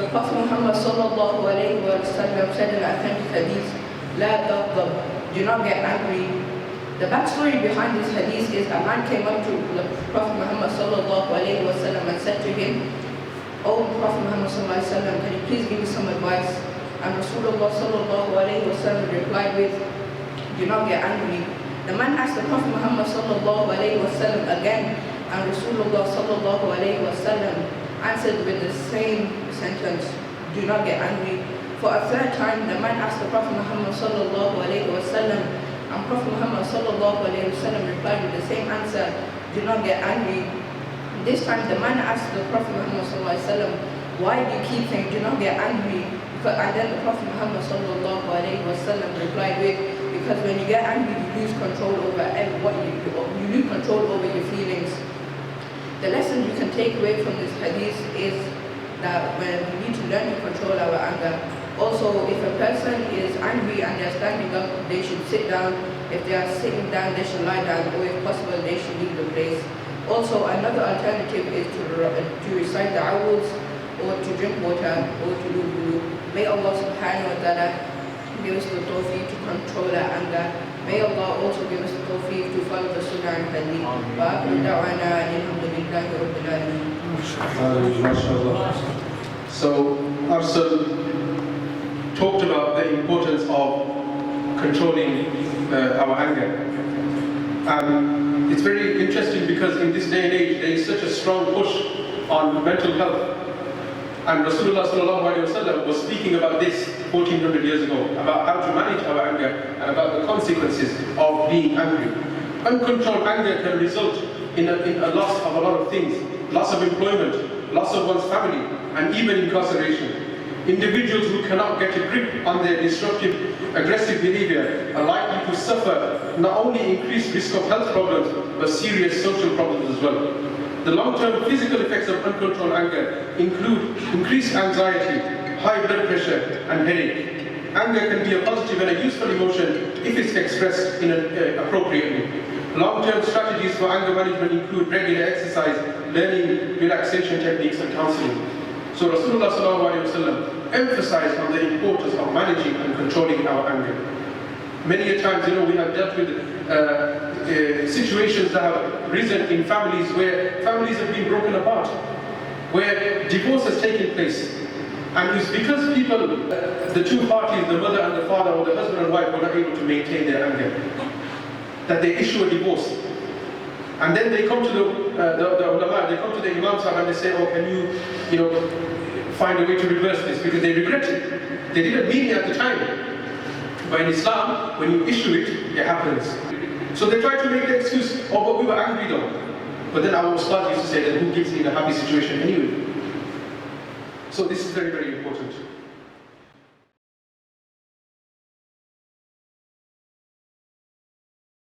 The Prophet Muhammad sallallahu alayhi wa sallam said in authentic hadith, "La taghdab," do not get angry. The backstory behind this hadith is a man came up to the Prophet Muhammad sallallahu alayhi wa sallam and said to him, "O Prophet Muhammad sallallahu alayhi wa sallam, can you please give me some advice?" And Rasulullah sallallahu alayhi wa sallam replied with, "Do not get angry." The man asked the Prophet Muhammad sallallahu alayhi wa sallam again, and Rasulullah sallallahu alayhi wa sallam answered with the same sentence, "Do not get angry." For a third time, the man asked the Prophet Muhammad sallallahu alayhi wa sallam, and Prophet Muhammad sallallahu alayhi wa sallam replied with the same answer, "Do not get angry." This time, the man asked the Prophet Muhammad sallallahu alayhi wa sallam, "Why do you keep saying do not get angry?" And then the Prophet Muhammad sallallahu alayhi wa sallam replied with, "Because when you get angry, you lose control over what you do. You lose control over your feelings." The lesson you can take away from this hadith is that when we need to learn to control our anger. Also, if a person is angry and they're standing up, they should sit down. If they are sitting down, they should lie down, or if possible, they should leave the place. Also, another alternative is to recite the awuds, or to drink water, or to do wudu. May Allah subhanahu wa ta'ala give us the tawfiq to control our anger. May Allah also give us the tawfiq to follow the sunnah and hadith. Wa akhiru da'wana alhamdulillahi rabbil alamin. So, Arsal talked about the importance of controlling our anger. And it's very interesting because in this day and age, there is such a strong push on mental health. And Rasulullah sallallahu alaihi wasallam was speaking about this 1400 years ago, about how to manage our anger and about the consequences of being angry. Uncontrolled anger can result in a loss of a lot of things, loss of employment, loss of one's family, and even incarceration. Individuals who cannot get a grip on their destructive, aggressive behavior are likely to suffer not only increased risk of health problems, but serious social problems as well. The long-term physical effects of uncontrolled anger include increased anxiety, high blood pressure, and headache. Anger can be a positive and a useful emotion if it's expressed appropriately. Long-term strategies for anger management include regular exercise, learning relaxation techniques, and counseling. So Rasulullah ﷺ emphasized on the importance of managing and controlling our anger. Many a times, we have dealt with situations that have risen in families where families have been broken apart, where divorce has taken place. And it's because people, the two parties, the mother and the father, or the husband and wife, were not able to maintain their anger, that they issue a divorce. And then they come to the ulama, they come to the imam sahib and they say, "Oh, can you find a way to reverse this?" Because they regret it. They didn't mean it at the time. But in Islam, when you issue it, it happens. So they try to make the excuse, "Oh, but we were angry though." But then our ustad used to say that who gives in a happy situation anyway? So this is very, very important.